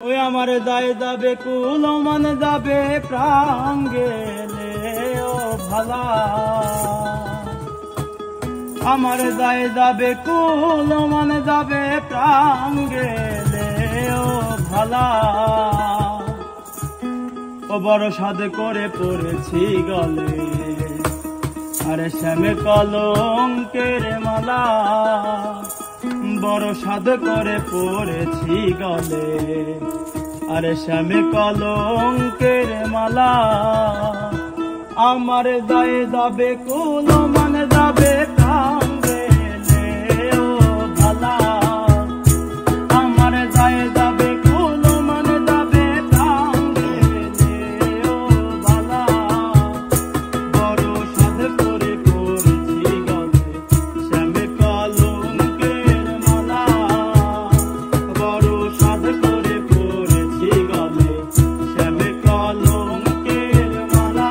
ওই আমার দায় দাবে কুল মান যাবে প্রাণ গেলে ও ভালা, আমার দায় যাবে কুল মান যাবে প্রাণ গেলে ও ভালা। ও বড় সাধ করে পড়েছি গলে, আরে শ্যামে কলঙ্কের মালা, বড় সাধ করে পড়েছি গলে, আরে শ্যামে কলঙ্কের মালা। আমার দায়ে যাবে কুল মান যাবে প্রাণ গেলে ও ভালা, আমার দায়ে যাবে কুল মান যাবে প্রাণ গেলে ও ভালা। বড় সাধ করে পড়েছি গলে, শ্যামে কলঙ্কের মালা, বড় সাধ করে পড়েছি গলে, শ্যামে কলঙ্কের মালা।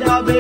যাবে